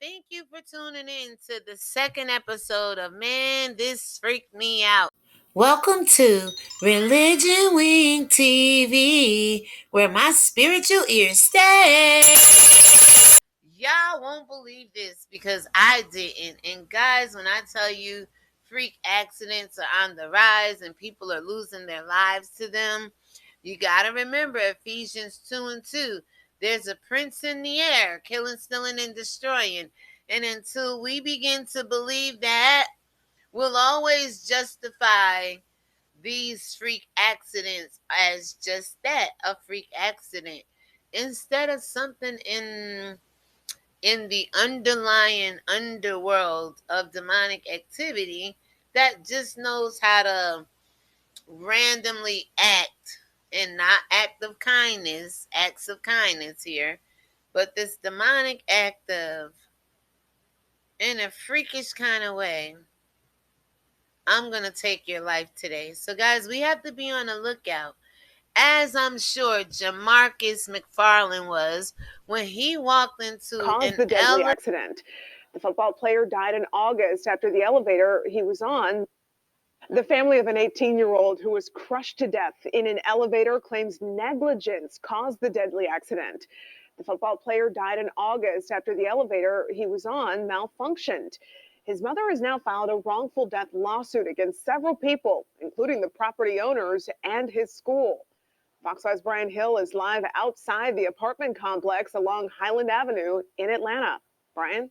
Thank you for tuning in to the second episode of Man, This Freaked Me Out. Welcome to ReligionWinked TV, where my spiritual ears stay. Y'all won't believe this because I didn't. And guys, when I tell you freak accidents are on the rise and people are losing their lives to them, you got to remember Ephesians 2:2. There's a prince in the air, killing, stealing, and destroying. And until we begin to believe that, we'll always justify these freak accidents as just that, a freak accident, instead of something in the underlying underworld of demonic activity that just knows how to randomly act, and not acts of kindness here, but this demonic act of, in a freakish kind of way, I'm going to take your life today. So guys, we have to be on the lookout, as I'm sure JauMarcus McFarland was when he walked into caused the deadly accident. The football player died in August after the elevator he was on. The family of an 18-year-old who was crushed to death in an elevator claims negligence caused the deadly accident. The football player died in August after the elevator he was on malfunctioned. His mother has now filed a wrongful death lawsuit against several people, including the property owners and his school. Fox 5's Brian Hill is live outside the apartment complex along Highland Avenue in Atlanta. Brian?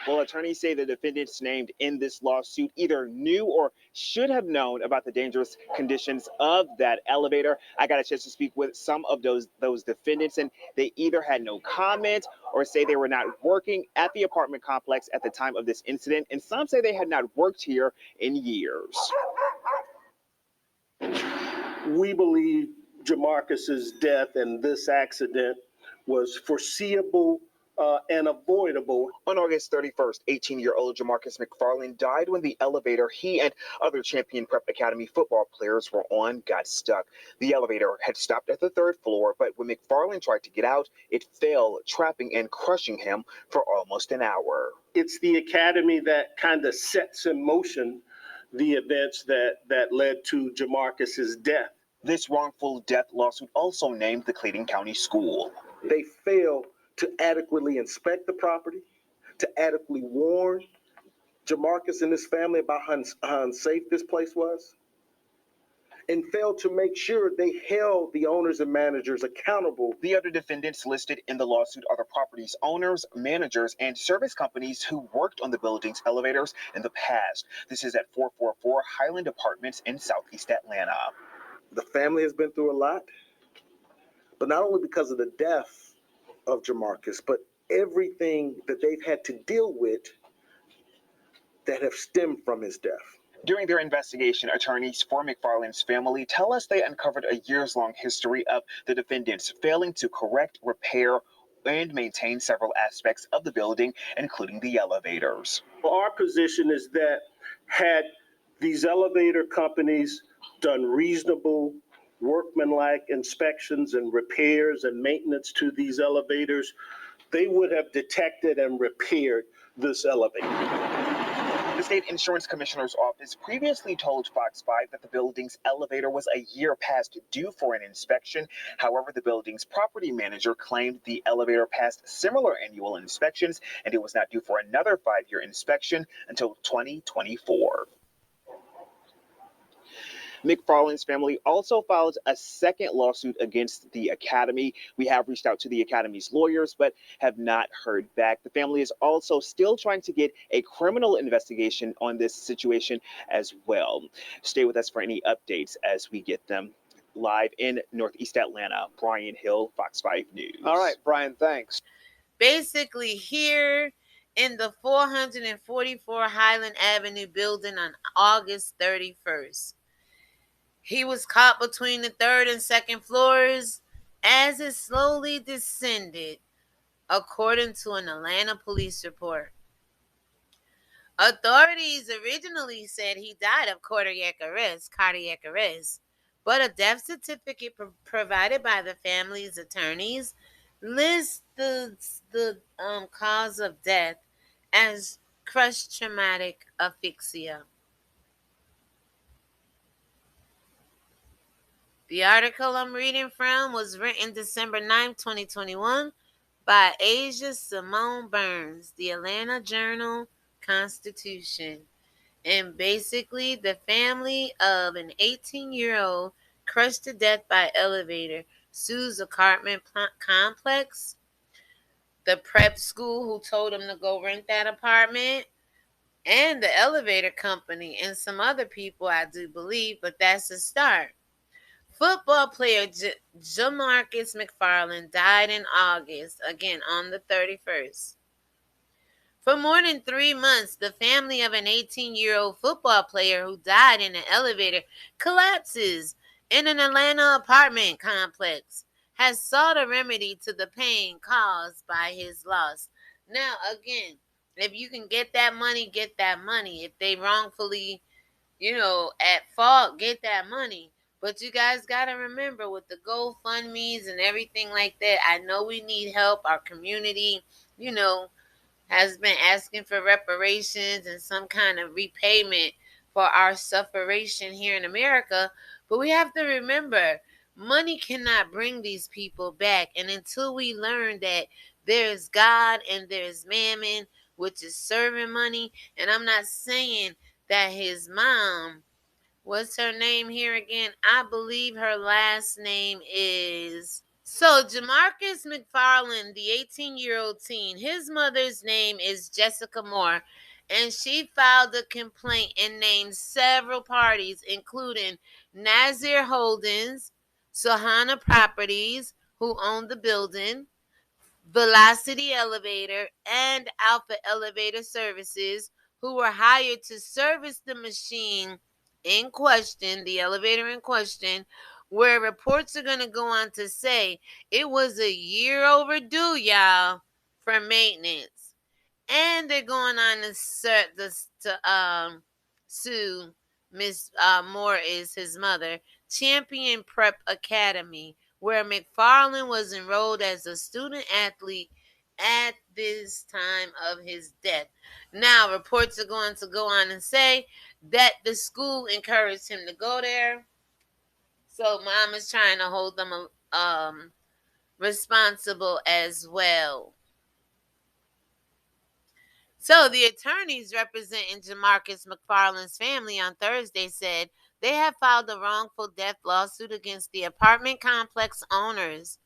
Well, attorneys say the defendants named in this lawsuit either knew or should have known about the dangerous conditions of that elevator. I got a chance to speak with some of those defendants, and they either had no comment or say they were not working at the apartment complex at the time of this incident, and some say they had not worked here in years. We believe JauMarcus's death and this accident was foreseeable and avoidable. On August 31st, 18-year-old JauMarcus McFarland died when the elevator he and other Champion Prep Academy football players were on got stuck. The elevator had stopped at the third floor, but when McFarland tried to get out, it fell, trapping and crushing him for almost an hour. It's the academy that kind of sets in motion the events that led to JauMarcus's death. This wrongful death lawsuit also named the Clayton County School. They failed to adequately inspect the property, to adequately warn JauMarcus and his family about how unsafe this place was, and failed to make sure they held the owners and managers accountable. The other defendants listed in the lawsuit are the property's owners, managers, and service companies who worked on the building's elevators in the past. This is at 444 Highland Apartments in Southeast Atlanta. The family has been through a lot, but not only because of the death of JauMarcus, but everything that they've had to deal with that have stemmed from his death. During their investigation, attorneys for McFarland's family tell us they uncovered a years-long history of the defendants failing to correct, repair, and maintain several aspects of the building, including the elevators. Our position is that had these elevator companies done reasonable, workmanlike inspections and repairs and maintenance to these elevators, they would have detected and repaired this elevator. The state insurance commissioner's office previously told Fox 5 that the building's elevator was a year past due for an inspection. However, the building's property manager claimed the elevator passed similar annual inspections and it was not due for another 5-year inspection until 2024. McFarland's family also filed a second lawsuit against the academy. We have reached out to the academy's lawyers, but have not heard back. The family is also still trying to get a criminal investigation on this situation as well. Stay with us for any updates as we get them. Live in Northeast Atlanta, Brian Hill, Fox 5 News. All right, Brian, thanks. Basically, here in the 444 Highland Avenue building on August 31st. He was caught between the third and second floors as it slowly descended, according to an Atlanta police report. Authorities originally said he died of cardiac arrest, but a death certificate provided by the family's attorneys lists the cause of death as crush traumatic asphyxia. The article I'm reading from was written December 9th, 2021 by Asia Simone Burns, the Atlanta Journal-Constitution. And basically, the family of an 18-year-old crushed to death by elevator sues apartment complex, the prep school who told him to go rent that apartment, and the elevator company and some other people, I do believe, but that's a start. Football player JauMarcus McFarland died in August, again on the 31st. For more than 3 months, the family of an 18-year-old football player who died in an elevator collapses in an Atlanta apartment complex has sought a remedy to the pain caused by his loss. Now, again, if you can get that money, get that money. If they wrongfully, at fault, get that money. But you guys got to remember with the GoFundMes and everything like that, I know we need help. Our community, has been asking for reparations and some kind of repayment for our sufferation here in America. But we have to remember, money cannot bring these people back. And until we learn that there's God and there's mammon, which is serving money, and I'm not saying that his mom, what's her name here again? I believe her last name is... So, JauMarcus McFarland, the 18-year-old teen, his mother's name is Jessica Moore, and she filed a complaint and named several parties, including Nazir Holdings, Sohana Properties, who owned the building, Velocity Elevator, and Alpha Elevator Services, who were hired to service the machine in question, the elevator in question, where reports are going to go on to say it was a year overdue, y'all, for maintenance. And they're going on to sue Miss Moore, is his mother, Champion Prep Academy, where McFarland was enrolled as a student athlete at this time of his death. Now, reports are going to go on and say that the school encouraged him to go there. So mom is trying to hold them responsible as well. So the attorneys representing JauMarcus McFarland's family on Thursday said they have filed a wrongful death lawsuit against the apartment complex owners.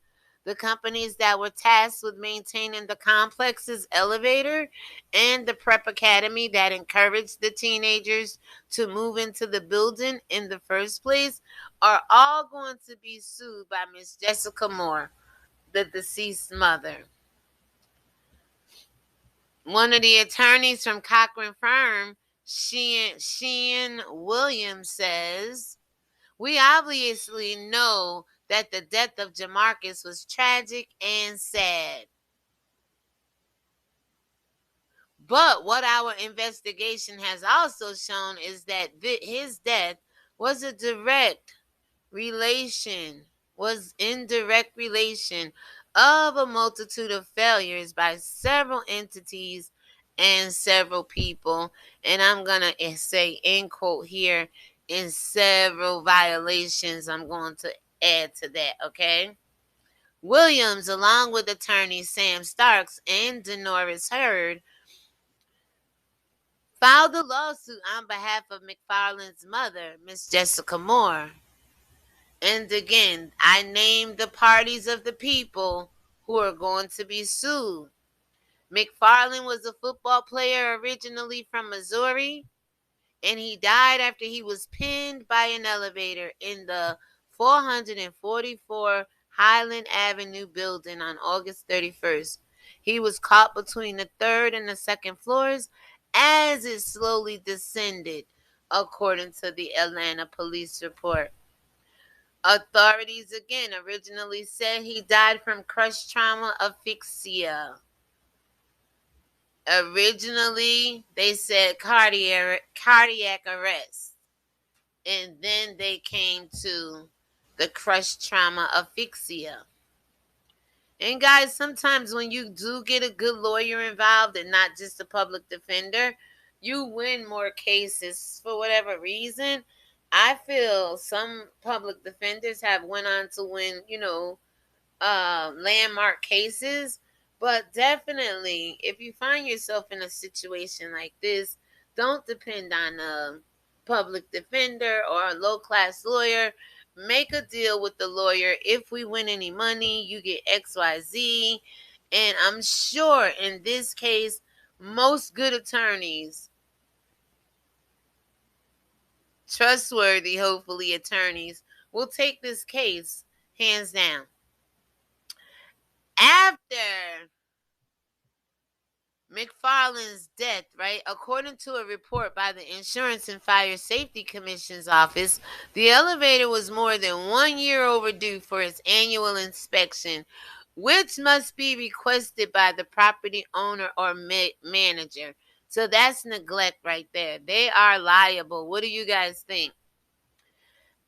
The companies that were tasked with maintaining the complex's elevator and the prep academy that encouraged the teenagers to move into the building in the first place are all going to be sued by Miss Jessica Moore, the deceased mother. One of the attorneys from Cochran firm, Sheehan Williams, says, "We obviously know that the death of JauMarcus was tragic and sad. But what our investigation has also shown is that his death was in direct relation of a multitude of failures by several entities and several people." And I'm going to say, end quote here, in several violations. I'm going to add to that, okay? Williams, along with attorneys Sam Starks and Denoris Hurd, filed a lawsuit on behalf of McFarland's mother, Miss Jessica Moore. And again, I named the parties of the people who are going to be sued. McFarland was a football player originally from Missouri, and he died after he was pinned by an elevator in the 444 Highland Avenue building on August 31st. He was caught between the third and the second floors as it slowly descended, according to the Atlanta police report. Authorities again originally said he died from crush trauma asphyxia. Originally, they said cardiac arrest. And then they came to the crush trauma asphyxia. And guys, sometimes when you do get a good lawyer involved and not just a public defender, you win more cases for whatever reason. I feel some public defenders have went on to win, landmark cases. But definitely, if you find yourself in a situation like this, don't depend on a public defender or a low class lawyer. Make a deal with the lawyer. If we win any money, you get XYZ. And I'm sure in this case, most good attorneys, trustworthy, hopefully, attorneys, will take this case hands down. After McFarland's death, right? According to a report by the Insurance and Fire Safety Commission's office, the elevator was more than 1 year overdue for its annual inspection, which must be requested by the property owner or manager. So that's neglect right there. They are liable. What do you guys think?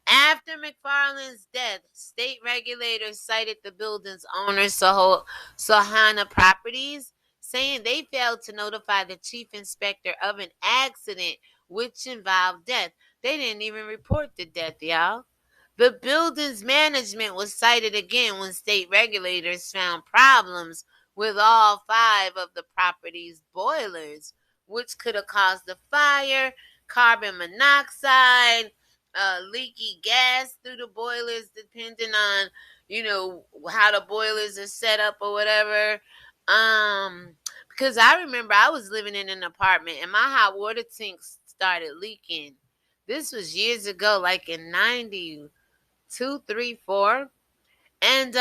After McFarland's death, state regulators cited the building's owner, Sohana Properties, saying they failed to notify the chief inspector of an accident which involved death. They didn't even report the death, y'all. The building's management was cited again when state regulators found problems with all 5 of the property's boilers, which could have caused the fire, carbon monoxide, leaky gas through the boilers, depending on how the boilers are set up or whatever. Because I remember I was living in an apartment and my hot water tank started leaking. This was years ago, like in 92, 3, 4. And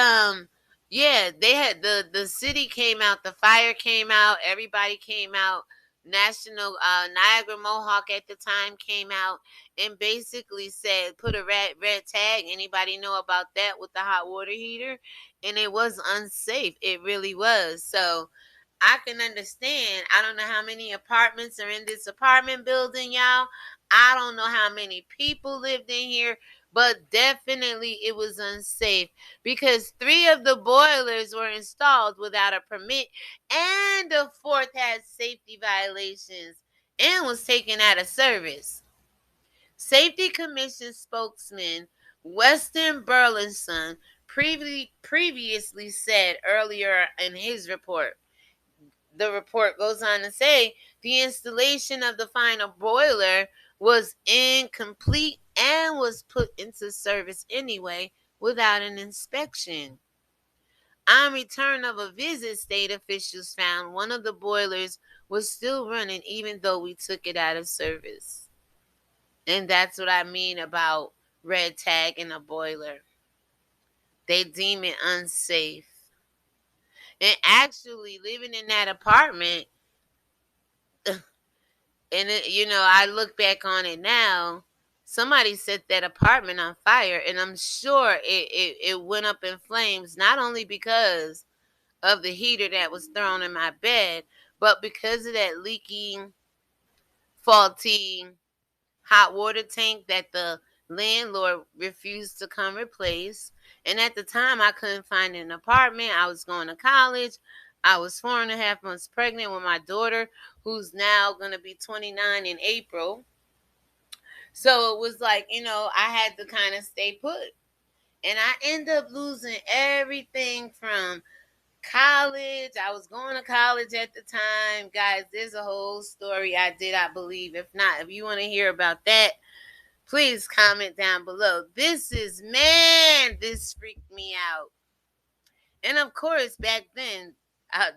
yeah, they had the city came out, the fire came out, everybody came out. National Niagara Mohawk at the time came out and basically said, put a red tag. Anybody know about that with the hot water heater? And it was unsafe. It really was. So I can understand. I don't know how many apartments are in this apartment building, y'all. I don't know how many people lived in here, but definitely it was unsafe because 3 of the boilers were installed without a permit and the 4th had safety violations and was taken out of service. Safety Commission spokesman Weston Burleson previously said earlier in his report. The report goes on to say the installation of the final boiler was incomplete and was put into service anyway without an inspection. On return of a visit, state officials found one of the boilers was still running even though we took it out of service. And that's what I mean about red tag in a boiler. They deem it unsafe. And actually living in that apartment, and I look back on it now, somebody set that apartment on fire, and I'm sure it went up in flames, not only because of the heater that was thrown in my bed, but because of that leaking, faulty hot water tank that the landlord refused to come replace. And at the time, I couldn't find an apartment. I was going to college. I was 4.5 months pregnant with my daughter, who's now going to be 29 in April. So it was like, I had to kind of stay put. And I ended up losing everything from college. I was going to college at the time. Guys, there's a whole story I believe. If not, if you want to hear about that, please comment down below. This freaked me out. And of course, back then,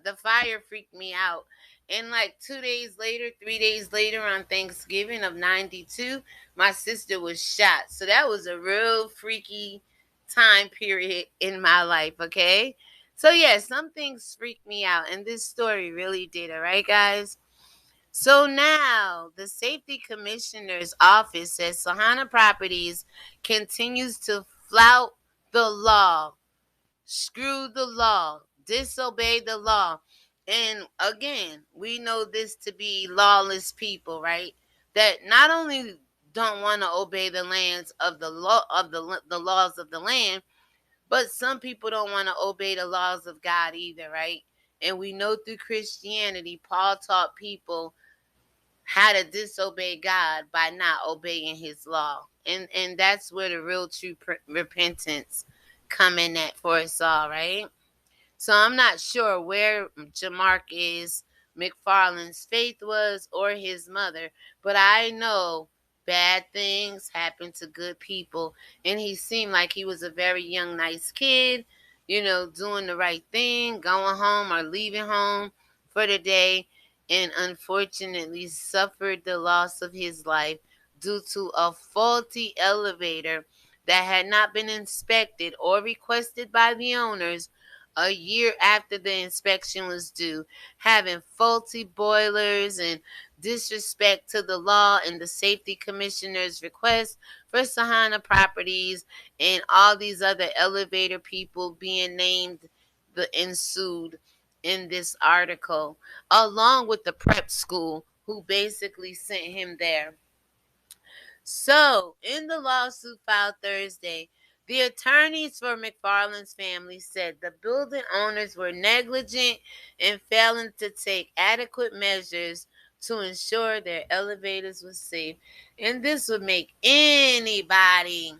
the fire freaked me out. And like 2 days later, 3 days later on Thanksgiving of 92, my sister was shot. So that was a real freaky time period in my life, okay? So yeah, some things freaked me out. And this story really did, all right, guys? So now the safety commissioner's office says Sohana Properties continues to flout the law, screw the law, disobey the law. And again, we know this to be lawless people, right? That not only don't want to obey the lands of the law of the laws of the land, But some people don't want to obey the laws of God either, right? And we know through Christianity, Paul taught people how to disobey God by not obeying his law. And that's where the real true repentance come in at for us all, right? So I'm not sure where JauMarcus McFarland's faith was or his mother, but I know bad things happen to good people. And he seemed like he was a very young, nice kid, doing the right thing, going home or leaving home for the day, and unfortunately suffered the loss of his life due to a faulty elevator that had not been inspected or requested by the owners a year after the inspection was due, having faulty boilers and disrespect to the law and the safety commissioner's request for Sahana Properties, and all these other elevator people being named the ensued in this article, along with the prep school who basically sent him there. So, in the lawsuit filed Thursday, the attorneys for McFarland's family said the building owners were negligent in failing to take adequate measures to ensure their elevators were safe. And this would make anybody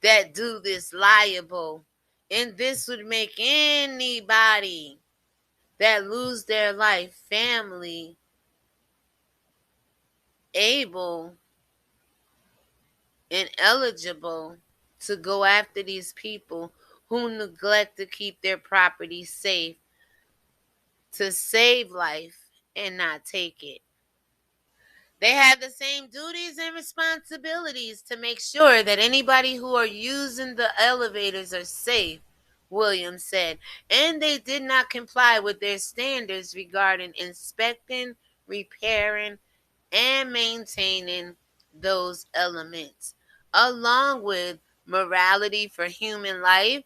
that do this liable. And this would make anybody that lose their life, family, able and eligible to go after these people who neglect to keep their property safe, to save life and not take it. They have the same duties and responsibilities to make sure that anybody who are using the elevators are safe, Williams said, and they did not comply with their standards regarding inspecting, repairing, and maintaining those elements, along with morality for human life,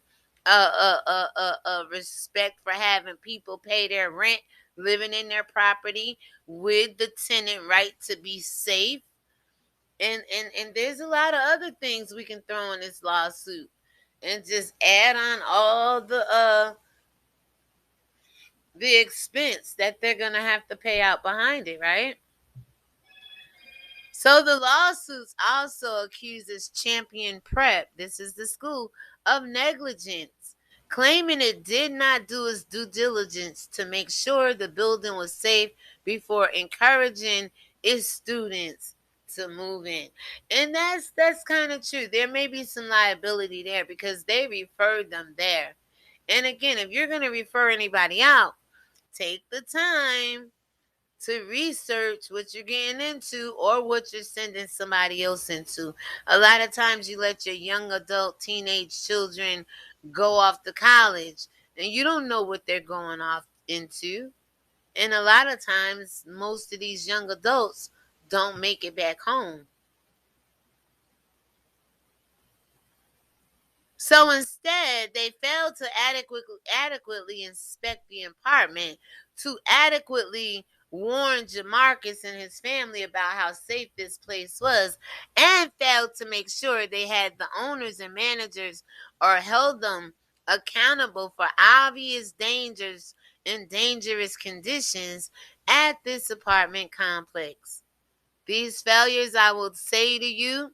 respect for having people pay their rent, living in their property with the tenant right to be safe. And there's a lot of other things we can throw in this lawsuit and just add on all the expense that they're going to have to pay out behind it, right? So the lawsuits also accuses Champion Prep, this is the school, of negligence, claiming it did not do its due diligence to make sure the building was safe before encouraging its students to move in. And that's kind of true. There may be some liability there because they referred them there. And again, if you're going to refer anybody out, take the time to research what you're getting into or what you're sending somebody else into. A lot of times you let your young adult, teenage children go off to college and you don't know what they're going off into. And a lot of times, most of these young adults don't make it back home. So instead, they failed to adequately inspect the apartment, to adequately warn JauMarcus and his family about how safe this place was, and failed to make sure they had the owners and managers or held them accountable for obvious dangers and dangerous conditions at this apartment complex. These failures, I will say to you,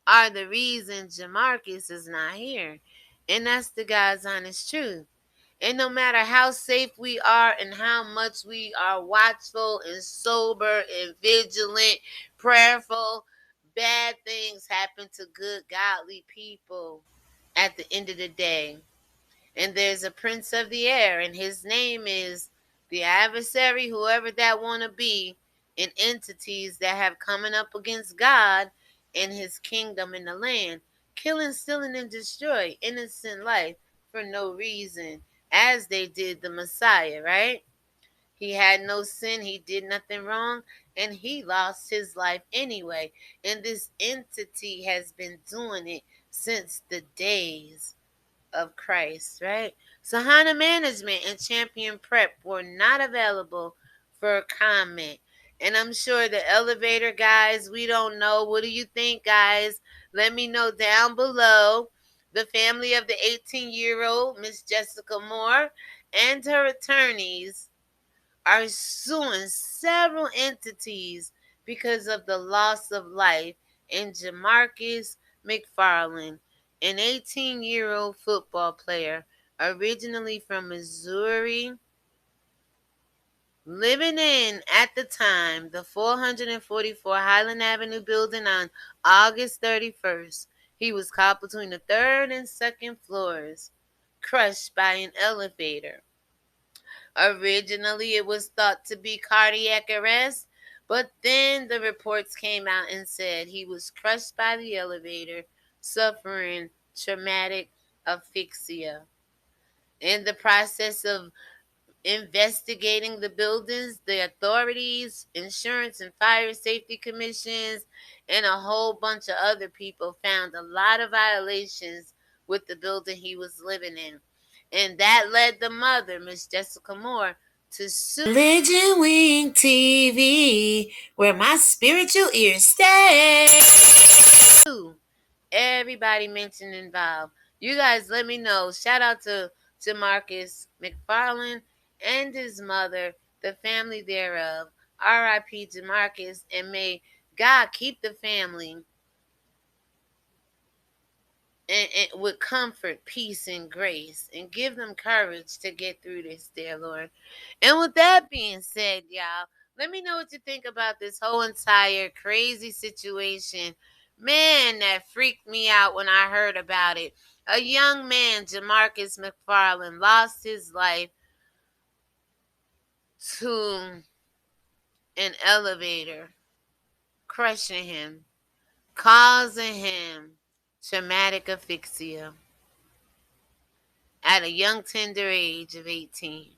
are the reason JauMarcus is not here. And that's the God's honest truth. And no matter how safe we are and how much we are watchful and sober and vigilant, prayerful, bad things happen to good, godly people at the end of the day. And there's a prince of the air, and his name is the adversary, whoever that want to be, and entities that have coming up against God and his kingdom in the land, killing, stealing, and destroy innocent life for no reason, as they did the Messiah, right? He had no sin, he did nothing wrong, and he lost his life anyway. And this entity has been doing it since the days of Christ, right? Sahana Management and Champion Prep were not available for comment. And I'm sure the elevator guys, we don't know. What do you think, guys? Let me know down below. The family of the 18-year-old Miss Jessica Moore and her attorneys are suing several entities because of the loss of life in JauMarcus McFarland, an 18-year-old football player originally from Missouri, living in, at the time, the 444 Highland Avenue building on August 31st. He was caught between the third and second floors, crushed by an elevator. Originally, it was thought to be cardiac arrest, but then the reports came out and said he was crushed by the elevator, suffering traumatic asphyxia. In the process of investigating the buildings, the authorities, insurance and fire safety commissions, and a whole bunch of other people found a lot of violations with the building he was living in. And that led the mother, Miss Jessica Moore, to sue ReligionWinked TV, where my spiritual ears stay. Everybody mentioned involved. You guys let me know. Shout out to JauMarcus McFarland and his mother, the family thereof. R.I.P. JauMarcus, and may God keep the family and with comfort, peace, and grace, and give them courage to get through this, dear Lord. And with that being said, y'all, let me know what you think about this whole entire crazy situation. Man, that freaked me out when I heard about it. A young man, JauMarcus McFarland, lost his life to an elevator, crushing him, causing him traumatic asphyxia at a young, tender age of 18.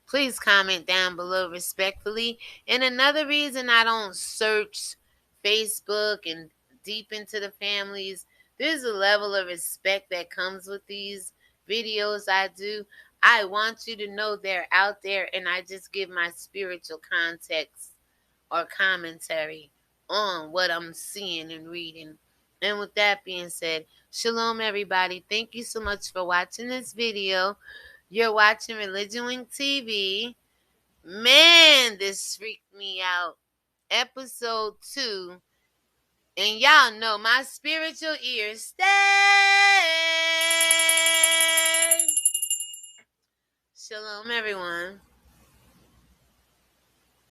Please comment down below respectfully. And another reason I don't search Facebook and deep into the families, there's a level of respect that comes with these videos I do. I want you to know they're out there, and I just give my spiritual context or commentary on what I'm seeing and reading. And with that being said, shalom everybody. Thank you so much for watching this video. You're watching ReligionWinked TV. Man, this freaked me out. Episode 2. And y'all know my spiritual ears stay. Shalom everyone.